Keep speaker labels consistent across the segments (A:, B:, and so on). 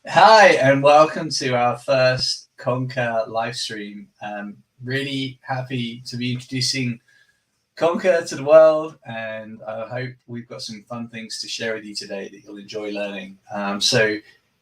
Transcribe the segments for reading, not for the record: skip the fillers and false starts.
A: Hi, and welcome to our first Conker live stream. Really happy to be introducing Conker to the world, and I hope we've got some fun things to share with you today that you'll enjoy learning. So,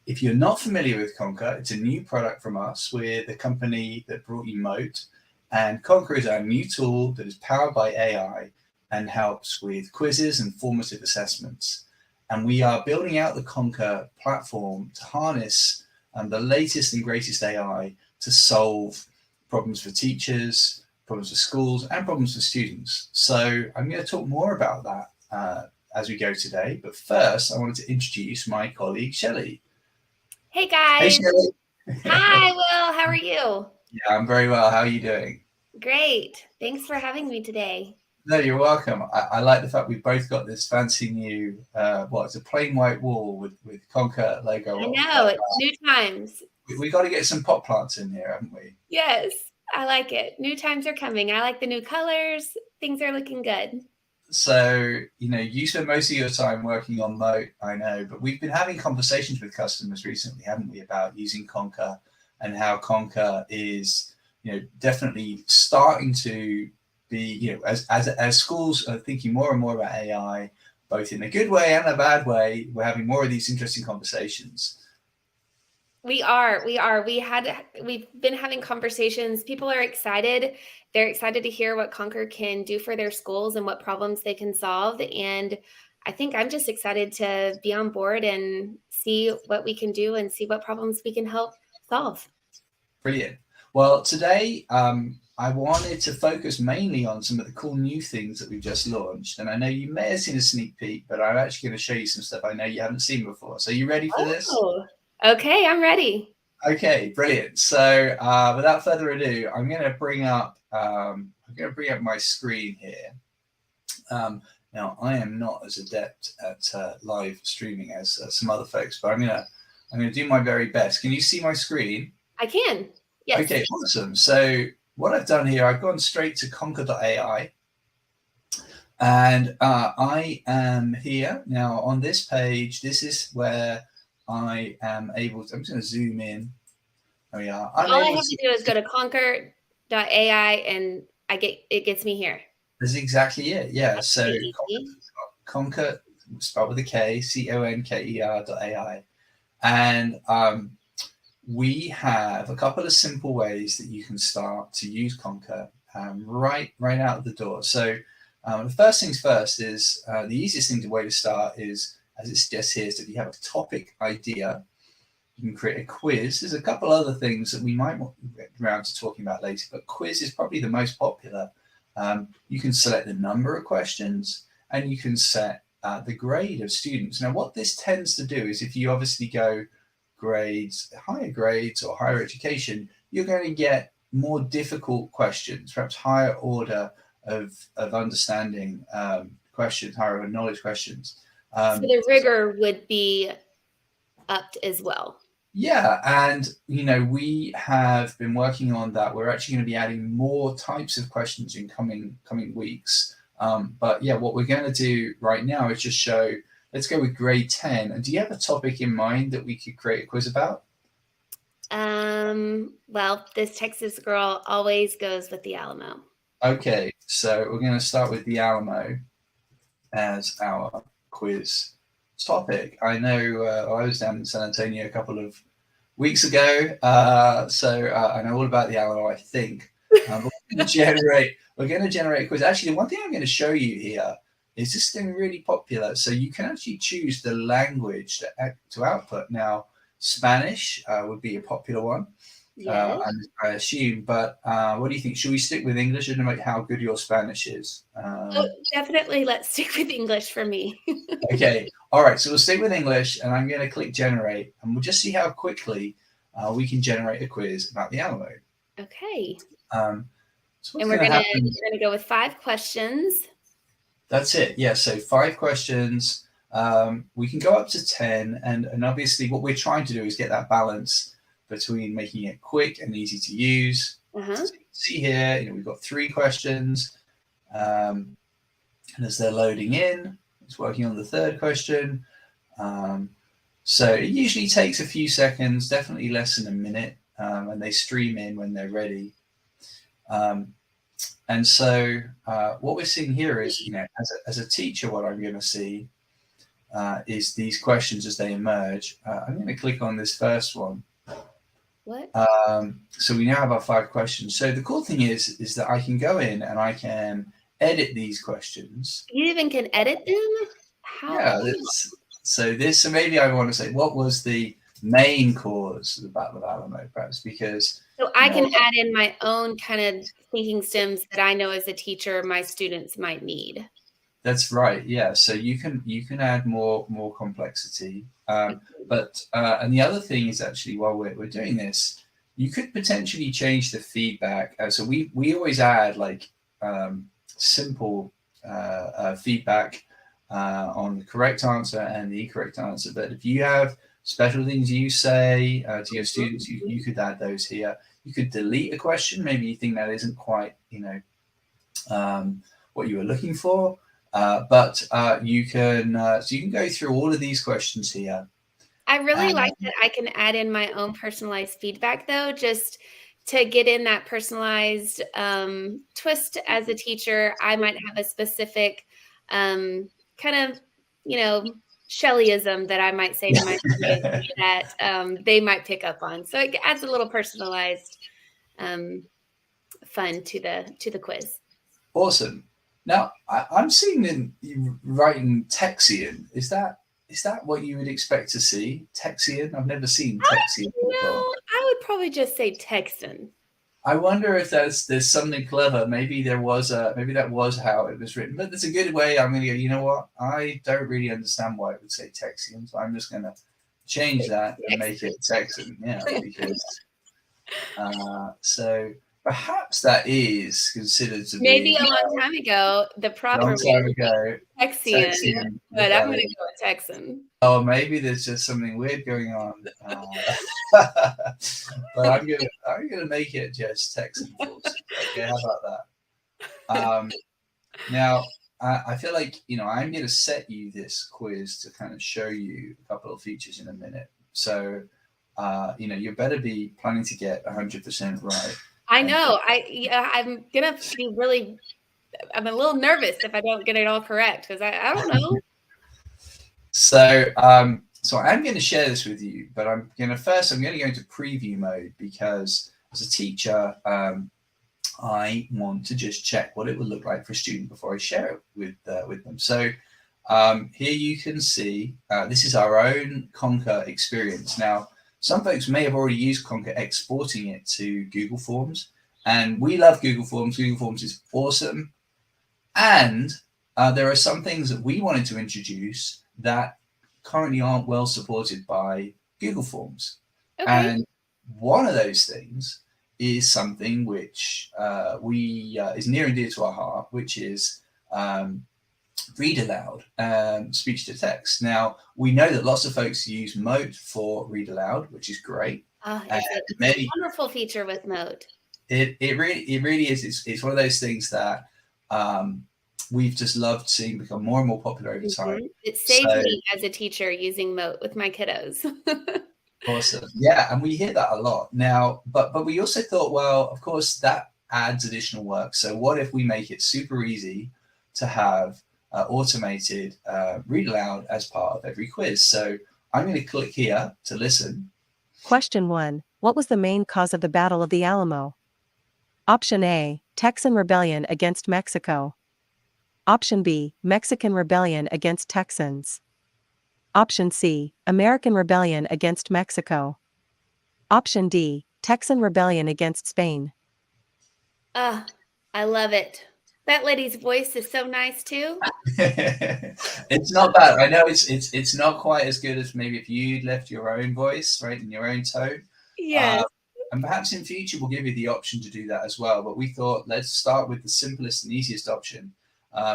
A: if you're not familiar with Conker, it's a new product from us. We're the company that brought you Mote, and Conker is our new tool that is powered by AI and helps with quizzes and formative assessments. And we are building out the Conker platform to harness the latest and greatest AI to solve problems for teachers, problems for schools, and problems for students. So I'm going to talk more about that as we go today. But first, I wanted to introduce my colleague, Shelley.
B: Hey
A: Hey,
B: guys.
A: Shelley.
B: Hi, Will. How are you?
A: Yeah, I'm very well. How are you doing?
B: Great. Thanks for having me today.
A: No, you're welcome. I like the fact we've both got this fancy new, it's a plain white wall with Conker logo
B: I
A: on.
B: know
A: But
B: it's new times.
A: we got to get some pot plants in here, haven't we?
B: Yes, I like it. New times are coming. I like the new colors. Things are looking good.
A: So, you spend most of your time working on Mote, I know, but we've been having conversations with customers recently, haven't we, about using Conker and how Conker is, definitely starting to be, as schools are thinking more and more about AI, both in a good way and a bad way, we're having more of these interesting conversations.
B: We are. We've been having conversations. People are excited. They're excited to hear what Conquer can do for their schools and what problems they can solve. And I think I'm just excited to be on board and see what we can do and see what problems we can help solve.
A: Brilliant. Well, today I wanted to focus mainly on some of the cool new things that we've just launched. And I know you may have seen a sneak peek, but I'm actually going to show you some stuff I know you haven't seen before. So, you ready for this?
B: Oh, okay, I'm ready.
A: Okay, brilliant. So, without further ado, I'm going to bring up my screen here. Now, I am not as adept at live streaming as some other folks, but I'm going to do my very best. Can you see my screen?
B: I can. Yes.
A: Okay, awesome. So what I've done here, I've gone straight to Conker.ai, and I am here now on this page. This is where I am able to. I'm just going to zoom in. There we are. I'm
B: All I
A: able
B: have
A: to.
B: to do is go to conquer.ai and it gets me here.
A: That's exactly it. Yeah.
B: That's
A: So
B: pretty easy.
A: Conker, spelled with a K, Conker.ai, and we have a couple of simple ways that you can start to use Conker right out of the door. So the first things first is the easiest way to start is, as it suggests here, is if you have a topic idea, you can create a quiz. There's a couple other things that we might want to get around to talking about later, but quiz is probably the most popular. You can select the number of questions and you can set the grade of students. Now, what this tends to do is if you obviously go higher grades or higher education, you're going to get more difficult questions, perhaps higher order of understanding questions, higher order knowledge questions.
B: So the rigor would be upped as well.
A: Yeah, and we have been working on that. We're actually going to be adding more types of questions in coming weeks. But yeah, what we're going to do right now is just show. Let's go with grade 10. And do you have a topic in mind that we could create a quiz about?
B: Well, this Texas girl always goes with the Alamo.
A: Okay, so we're going to start with the Alamo as our quiz topic. I know I was down in San Antonio a couple of weeks ago, so I know all about the Alamo, I think. We're going to generate a quiz. Actually, the one thing I'm going to show you here is this thing really popular. So you can actually choose the language to output. Now, Spanish would be a popular one.
B: Yes.
A: I assume, but what do you think? Should we stick with English and note how good your Spanish is?
B: Oh, definitely let's stick with English for me.
A: Okay, all right, so we'll stick with English and I'm going to click generate and we'll just see how quickly we can generate a quiz about the Alamo.
B: Okay.
A: So
B: And
A: what's going to happen?
B: we're gonna go with 5 questions.
A: That's it. Yeah, so 5 questions. We can go up to 10, and obviously what we're trying to do is get that balance between making it quick and easy to use.
B: Uh-huh.
A: So you can see here, we've got 3 questions, and as they're loading in, it's working on the 3rd question. So it usually takes a few seconds, definitely less than a minute, and they stream in when they're ready. And so what we're seeing here is, as a teacher, what I'm going to see is these questions as they emerge. I'm going to click on this first one.
B: What?
A: So we now have our 5 questions. So the cool thing is that I can go in and I can edit these questions.
B: You even can edit them? How?
A: Yeah. So maybe I want to say, what was the main cause of the Battle of Alamo, perhaps? Because
B: So I can add in my own kind of thinking stems that I know as a teacher my students might need.
A: That's right. Yeah. So you can add more complexity. But and the other thing is actually, while we're doing this, you could potentially change the feedback. So we always add like simple feedback on the correct answer and the incorrect answer. But if you have special things you say to your students, you could add those here. You could delete a question. Maybe you think that isn't quite what you were looking for. But you can go through all of these questions here.
B: I really like that I can add in my own personalized feedback, though, just to get in that personalized twist as a teacher. I might have a specific kind of, Shelleyism that I might say to my students that they might pick up on. So it adds a little personalized fun to the quiz.
A: Awesome. Now I'm seeing you writing Texian. Is that what you would expect to see? Texian? I've never seen Texian before.
B: No, I would probably just say Texan.
A: I wonder if there's something clever. Maybe that was how it was written. But that's a good way. I'm going to go, you know what? I don't really understand why it would say Texian, so I'm just going to change that and make it Texan. Yeah, because so perhaps that is considered to
B: maybe
A: be
B: a long time ago. The proper Texian, but I'm going to go with Texan.
A: Oh, maybe there's just something weird going on. But I'm gonna make it just Texan. Okay, how about that? Now I feel like I'm going to set you this quiz to kind of show you a couple of features in a minute. So you better be planning to get 100% right.
B: I know. I'm gonna be I'm a little nervous if I don't get it all correct because I don't know.
A: So I'm going to share this with you, but I'm going to go into preview mode because as a teacher, I want to just check what it would look like for a student before I share it with them. So here you can see this is our own Conker experience. Now, some folks may have already used Conker exporting it to Google Forms, and we love Google Forms. Google Forms is awesome. And there are some things that we wanted to introduce that currently aren't well supported by Google Forms. Okay. And one of those things is something which is near and dear to our heart, which is read aloud, speech to text. Now, we know that lots of folks use Mote for read aloud, which is great.
B: It's a wonderful feature with Mote.
A: It really is. It's one of those things that we've just loved seeing become more and more popular over time.
B: It saved me as a teacher using Mote with my kiddos.
A: Awesome. Yeah, and we hear that a lot now, but we also thought, well, of course, that adds additional work. So what if we make it super easy to have automated read aloud as part of every quiz? So I'm going to click here to listen.
C: Question 1. What was the main cause of the Battle of the Alamo? Option A, Texan Rebellion against Mexico. Option B, Mexican Rebellion against Texans. Option C, American Rebellion against Mexico. Option D, Texan Rebellion against Spain.
B: I love it. That lady's voice is so nice too.
A: It's not bad. I know it's not quite as good as maybe if you left your own voice, right, in your own tone.
B: Yes.
A: And perhaps in future we'll give you the option to do that as well. But we thought let's start with the simplest and easiest option.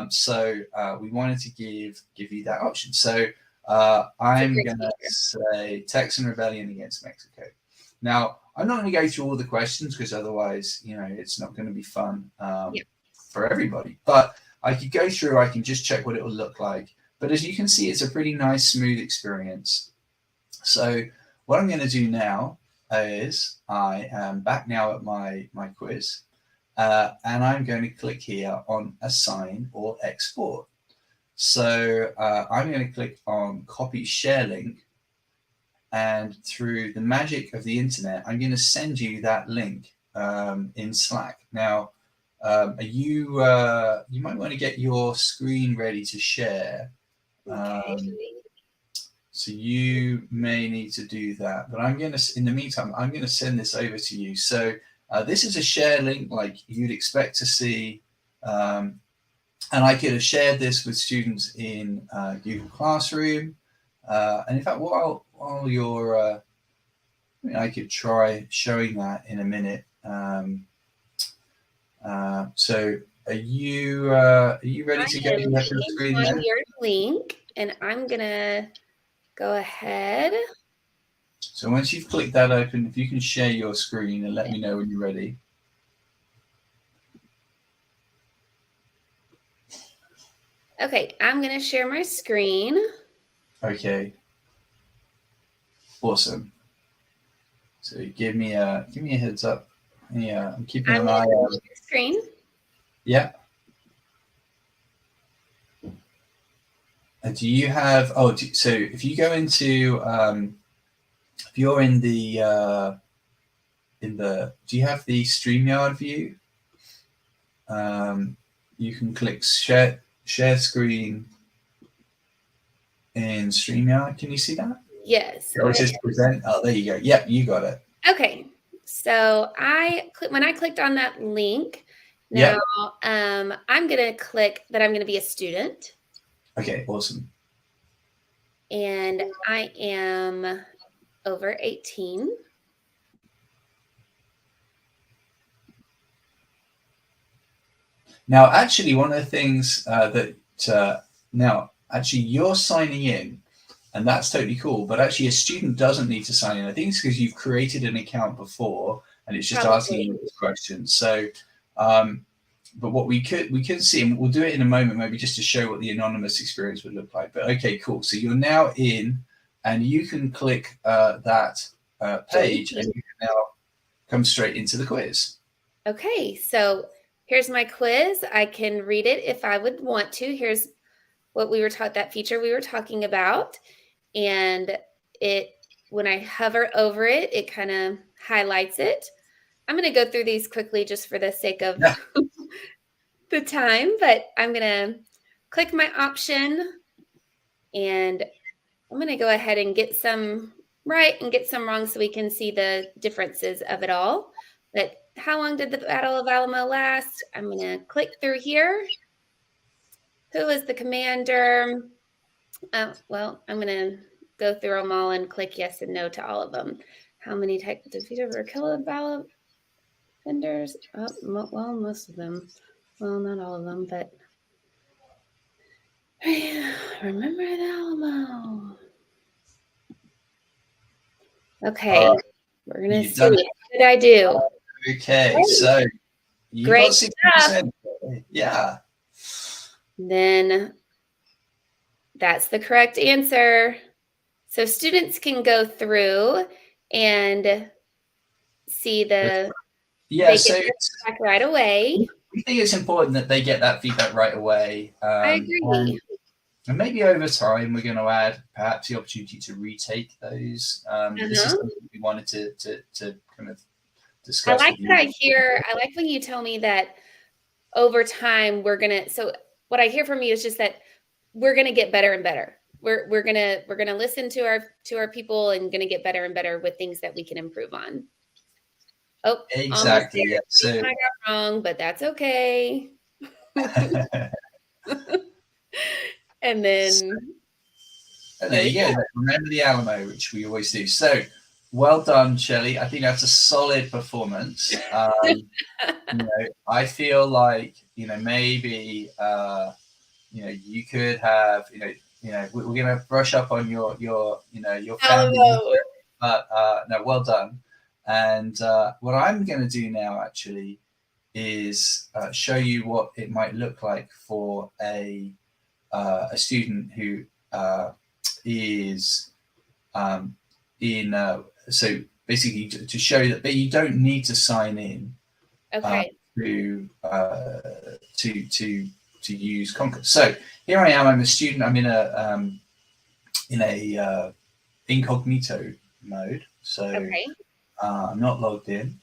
A: So we wanted to give you that option. So I'm going to say Texan Rebellion against Mexico. Now, I'm not going to go through all the questions because otherwise, it's not going to be fun for everybody. But I could go through, I can just check what it will look like. But as you can see, it's a pretty nice, smooth experience. So what I'm going to do now is I am back now at my quiz, and I'm going to click here on assign or export. So I'm going to click on copy share link, and through the magic of the internet, I'm going to send you that link in Slack. Now, you might want to get your screen ready to share.
B: Okay.
A: So you may need to do that, but I'm going to, in the meantime, I'm going to send this over to you. So this is a share link like you'd expect to see. And I could have shared this with students in Google Classroom. And in fact, while you're, I could try showing that in a minute. So are you ready to go? You have your screen
B: on
A: there?
B: your link, and I'm gonna go ahead.
A: So once you've clicked that open, if you can share your screen and let me know when you're ready.
B: Okay, I'm gonna share my screen.
A: Okay. Awesome. So give me a heads up. Yeah, I'm keeping an eye on
B: your screen.
A: Yeah. And do you have? Oh, so if you go into, if you're in the, do you have the StreamYard view? You can click share screen in StreamYard. Can you see that?
B: Yes.
A: Or just present. Oh, there you go. Yep, you got it.
B: Okay. So when I clicked on that link, now I'm gonna click that I'm gonna be a student.
A: Okay, awesome.
B: And I am over 18.
A: Now, actually, one of the things now actually you're signing in, and that's totally cool. But actually, a student doesn't need to sign in. I think it's because you've created an account before, and it's just asking you these questions. So, but what we could see, and we'll do it in a moment, maybe just to show what the anonymous experience would look like. But okay, cool. So you're now in, and you can click that page, and you can now come straight into the quiz.
B: Okay, so here's my quiz. I can read it if I would want to. Here's what we were taught, that feature we were talking about. And when I hover over it, it kind of highlights it. I'm going to go through these quickly just for the sake of the time, but I'm going to click my option, and I'm going to go ahead and get some right and get some wrong so we can see the differences of it all. But how long did the Battle of Alamo last? I'm going to click through here. Who is the commander? Well, I'm going to go through them all and click yes and no to all of them. How many defeated or killed battle defenders? Oh, well, most of them. Well, not all of them, but remember the Alamo. Okay, we're going to see. How did I do?
A: Okay, so you got 60%. Yeah.
B: Then that's the correct answer. So students can go through and see the feedback right away.
A: We think it's important that they get that feedback right away.
B: I agree.
A: And maybe over time we're going to add perhaps the opportunity to retake those. This is something we wanted to kind of discuss.
B: I like what I hear. I like when you tell me that over time we're gonna. So what I hear from you is just that we're gonna get better and better. We're gonna listen to our people and gonna get better and better with things that we can improve on. Oh,
A: exactly. Yeah. So
B: I got wrong, but that's okay. And then
A: there you go. Remember the Alamo, which we always do. So well done, Shelley. I think that's a solid performance. I feel like maybe you could have we're gonna brush up on your family, but no, well done. And what I'm going to do now actually is show you what it might look like for a student who is in so basically to show that, but you don't need to sign in
B: Okay.
A: to use Conker. So here I am. I'm a student. I'm in a incognito mode. So
B: Okay.
A: I'm not logged in.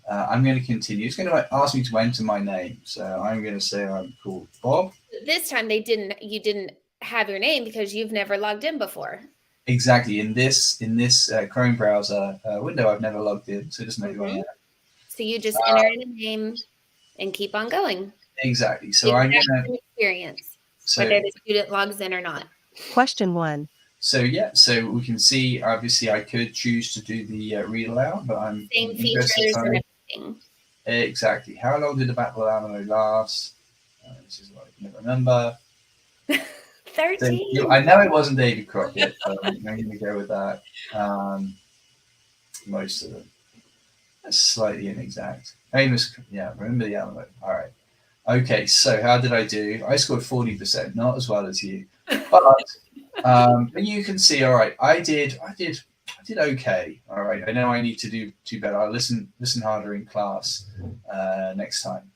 A: I'm going to continue. It's going to ask me to enter my name. So I'm going to say I'm called Bob.
B: This time you didn't have your name because you've never logged in before.
A: Exactly. In this Chrome browser window, I've never logged in, so it doesn't know who I am.
B: So you just enter in a name and keep on going.
A: Exactly. So I'm going to
B: experience
A: so
B: whether the student logs in or not.
C: Question 1.
A: so yeah. So we can see. Obviously, I could choose to do the read aloud, but I'm
B: Same features and everything.
A: Exactly. How long did the Battle of Alamo last? This is what I can remember.
B: 13.
A: So, I know it wasn't David Crockett. I'm going to go with that. Most of them. That's slightly inexact. Famous, yeah, remember the Alamo. All right. Okay, so how did I do? I scored 40%, not as well as you. But you can see, all right, I did okay. All right. I know I need to do better. I'll listen harder in class next time.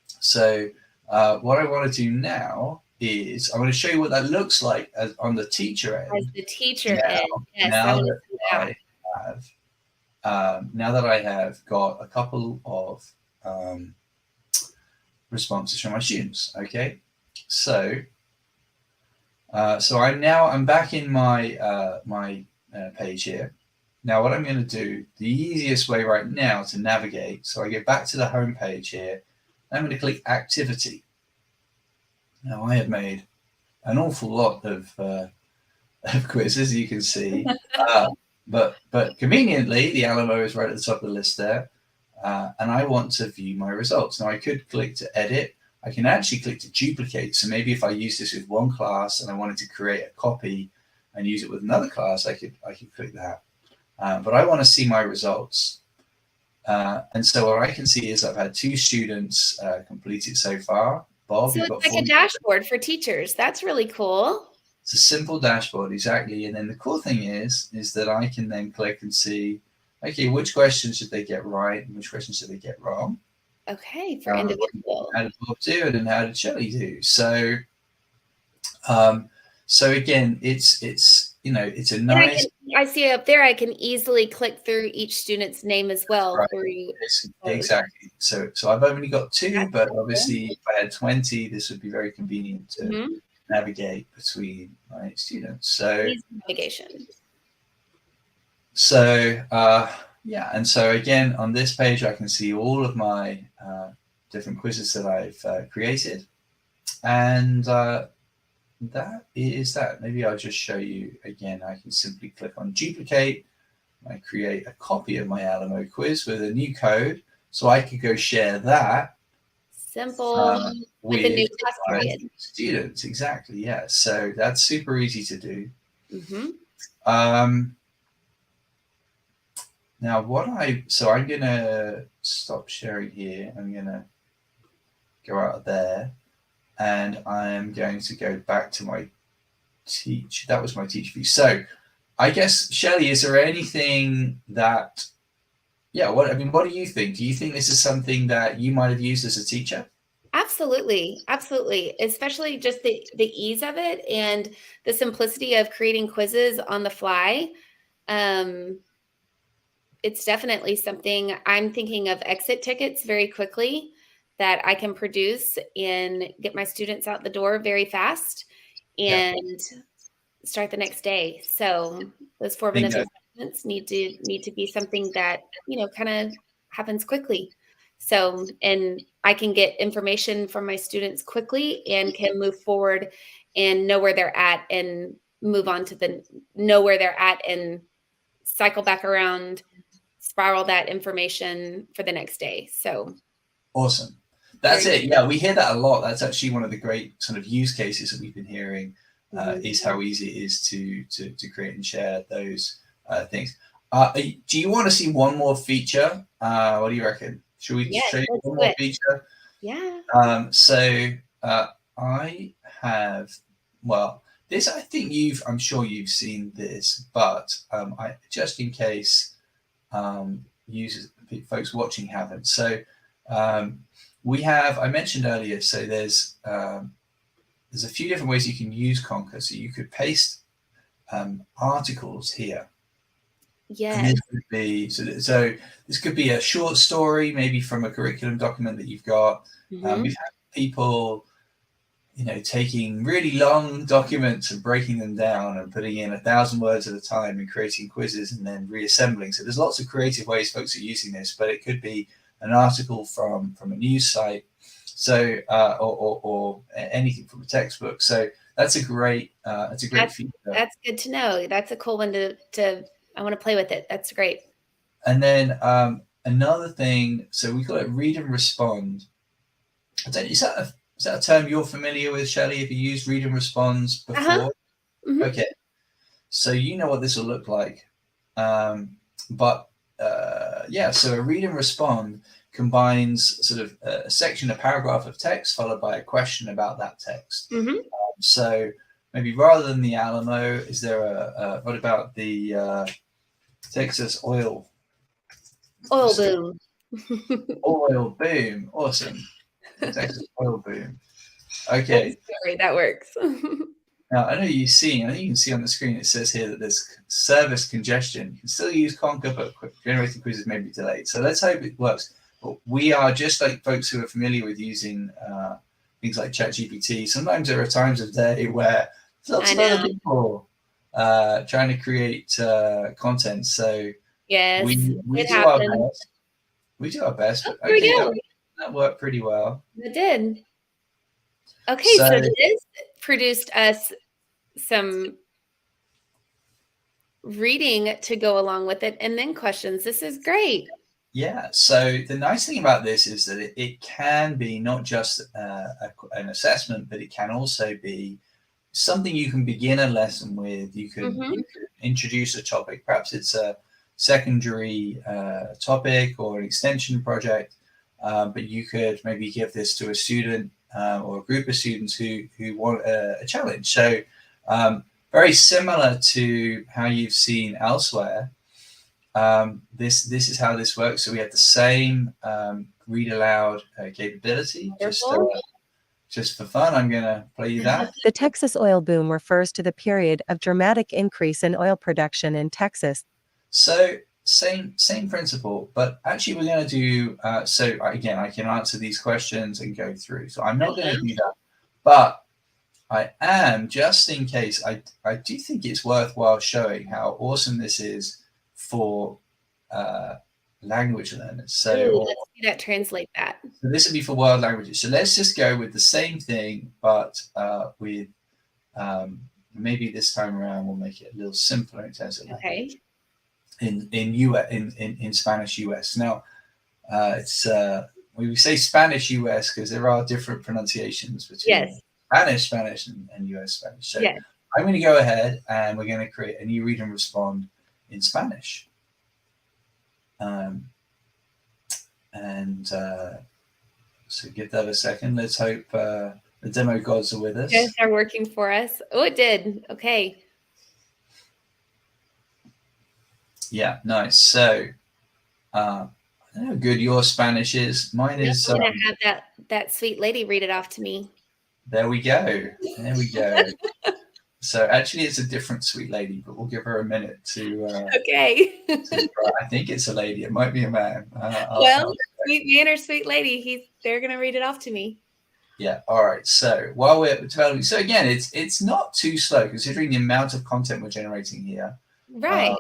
A: So what I want to do now is I want to show you what that looks like on the teacher end.
B: As the teacher end. Yes,
A: now that I have got a couple of responses from my students. Okay, so I'm back in my page here. Now what I'm going to do, the easiest way right now to navigate, so I go back to the home page here. I'm going to click activity. Now I have made an awful lot of quizzes, you can see, but conveniently the Alamo is right at the top of the list there, and I want to view my results. Now I could click to edit. I can actually click to duplicate. So maybe if I use this with one class and I wanted to create a copy and use it with another class, I could click that. But I want to see my results. And so what I can see is I've had 2 students complete it so far. Bob,
B: so it's like a dashboard for teachers. That's really cool.
A: It's a simple dashboard, exactly. And then the cool thing is that I can then click and see, okay, which questions did they get right and which questions did they get wrong?
B: Okay, for individual.
A: How did Bob do it and how did Shelley do? So, so again, it's it's a nice.
B: I see up there. I can easily click through each student's name as well.
A: Right. Exactly. So I've only got 2, but obviously if I had 20, this would be very convenient to navigate between my students. So
B: easy navigation.
A: So yeah, and so again on this page I can see all of my different quizzes that I've created, and that is that. Maybe I'll just show you again. I can simply click on duplicate. I create a copy of my Alamo quiz with a new code, so I could go share that.
B: Simple with a new class period.
A: Students, exactly. Yeah, so that's super easy to do. Now I'm gonna stop sharing here. I'm gonna go out of there, and I'm going to go back to my teach. That was my teach view. So I guess, Shelley, is there anything that, what do you think? Do you think this is something that you might have used as a teacher?
B: Absolutely. Especially just the ease of it and the simplicity of creating quizzes on the fly. It's definitely something. I'm thinking of exit tickets very quickly that I can produce and get my students out the door very fast and start the next day. So those formative assessments need to be something that, kind of happens quickly. So, and I can get information from my students quickly and can move forward and know where they're at and move on to know where they're at and cycle back around, spiral that information for the next day. So
A: awesome. That's it. Yeah, we hear that a lot. That's actually one of the great sort of use cases that we've been hearing, is how easy it is to create and share those things. Do you want to see one more feature? What do you reckon? Should we show you one more feature? Yeah. So I have, this, I think I'm sure you've seen this, but just in case folks watching haven't. So I mentioned earlier, so there's a few different ways you can use Conker. So you could paste articles here.
B: Yes.
A: And this could be so this could be a short story, maybe from a curriculum document that you've got.
B: Mm-hmm.
A: We've had people, taking really long documents and breaking them down and putting in 1,000 words at a time and creating quizzes and then reassembling. So there's lots of creative ways folks are using this, but it could be an article from a news site, so or anything from a textbook. So that's a great feature.
B: That's good to know. That's a cool one to I want to play with it. That's great.
A: And then another thing, so we call it read and respond. Is that a term you're familiar with, Shelley? Have you used read and responds before?
B: Uh-huh. Mm-hmm.
A: Okay, so you know what this will look like. So a read and respond combines sort of a paragraph of text followed by a question about that text.
B: Mm-hmm.
A: So maybe rather than the Alamo, is there what about the Texas oil
B: boom?
A: Oil boom, awesome. Texas oil boom. Okay,
B: sorry, that works.
A: now I think you can see on the screen it says here that there's service congestion. You can still use Conker, but generating quizzes may be delayed. So let's hope it works. But we are just like folks who are familiar with using things like ChatGPT. Sometimes there are times of day where there's lots of other people trying to create content. So
B: yes,
A: we do our best. We do our best. But
B: here we go.
A: That worked pretty well.
B: It did. Okay, so this produced us some reading to go along with it, and then questions. This is great.
A: Yeah. So the nice thing about this is that it can be not just an assessment, but it can also be something you can begin a lesson with. You can introduce a topic. Perhaps it's a secondary topic or an extension project, but you could maybe give this to a student or a group of students who want a challenge. So very similar to how you've seen elsewhere. This is how this works. So we have the same read aloud capability. Just for fun, I'm going to play you that.
C: The Texas oil boom refers to the period of dramatic increase in oil production in Texas.
A: So same principle, but actually we're going to do, so again, I can answer these questions and go through. So I'm not going to do that, but I am, just in case, I do think it's worthwhile showing how awesome this is for language learners. So
B: let's see that translate that.
A: So this would be for world languages. So let's just go with the same thing, but with maybe this time around we'll make it a little simpler in terms of language. In Spanish US. Now it's we say Spanish US because there are different pronunciations between Spanish and US Spanish. So I'm going to go ahead and we're going to create a new read and respond in Spanish. So give that a second. Let's hope the demo gods are with us.
B: Yes, are working for us. Oh, it did. Okay.
A: Yeah, nice. So I don't know how good your Spanish is. Mine is.
B: I'm gonna have that sweet lady read it off to me.
A: There we go. There we go. So actually, it's a different sweet lady, but we'll give her a minute to.
B: Okay.
A: I think it's a lady. It might be a man.
B: Me and her sweet lady. They're gonna read it off to me.
A: Yeah. All right. So while we're developing, so again, it's not too slow considering the amount of content we're generating here.
B: Right.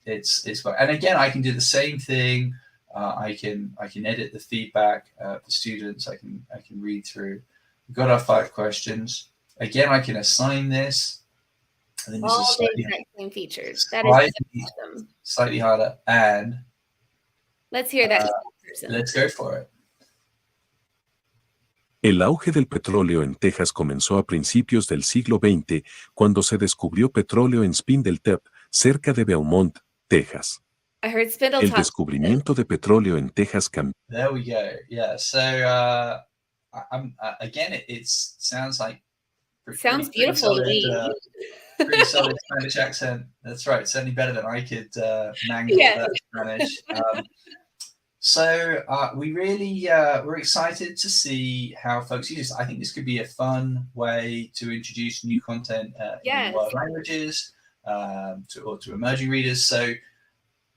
A: It's and again, I can do the same thing. I can edit the feedback for students. I can read through. We've got our 5 questions. Again, I can assign this. I think
B: all
A: this is
B: the exact same features. That is awesome.
A: Slightly harder. And
B: let's hear that person.
A: Let's go for it.
D: El auge del petróleo en Texas comenzó a principios del siglo XX, cuando se descubrió petróleo en Spindletop, cerca de Beaumont, Texas.
B: I heard Spindletop.
D: El descubrimiento de petróleo en Texas cambió.
A: There we go. Yeah. So again, it sounds like
B: Sounds beautiful to me.
A: Pretty solid Spanish accent. That's right. Certainly better than I could mangle
B: Yes.
A: that Spanish. So we really we're excited to see how folks use this. I think this could be a fun way to introduce new content in world languages to emerging readers. So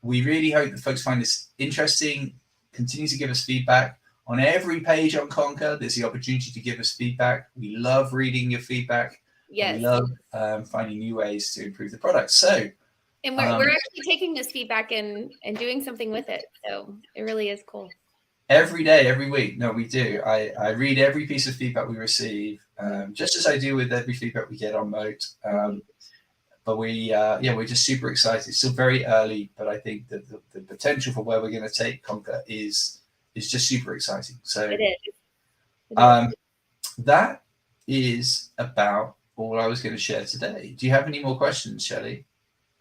A: we really hope that folks find this interesting. Continue to give us feedback. On every page on Conker, there's the opportunity to give us feedback. We love reading your feedback.
B: Yes.
A: We love finding new ways to improve the product. So,
B: and we're actually taking this feedback and doing something with it. So it really is cool.
A: Every day, every week. No, we do. I read every piece of feedback we receive, just as I do with every feedback we get on Mote. But we're just super excited. It's still very early, but I think that the potential for where we're going to take Conker is just super exciting. So
B: it is.
A: That is about all I was going to share today. Do you have any more questions, Shelley?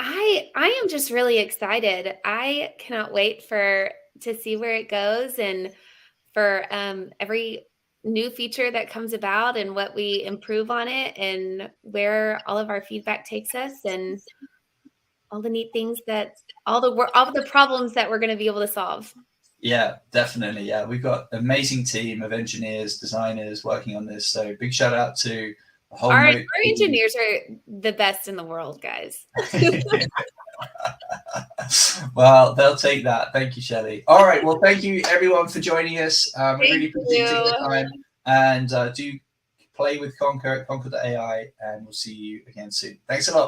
B: I am just really excited. I cannot wait to see where it goes and for every new feature that comes about and what we improve on it and where all of our feedback takes us and all the neat things that all the problems that we're going to be able to solve.
A: Yeah, definitely. Yeah, we've got an amazing team of engineers, designers working on this. So big shout out to the whole
B: Our
A: Mote team.
B: engineers are the best in the world, guys.
A: Well, they'll take that. Thank you, Shelley. All right. Well, thank you everyone for joining us. We really appreciate the time. And do play with Conker at Conker.ai, and we'll see you again soon. Thanks a lot.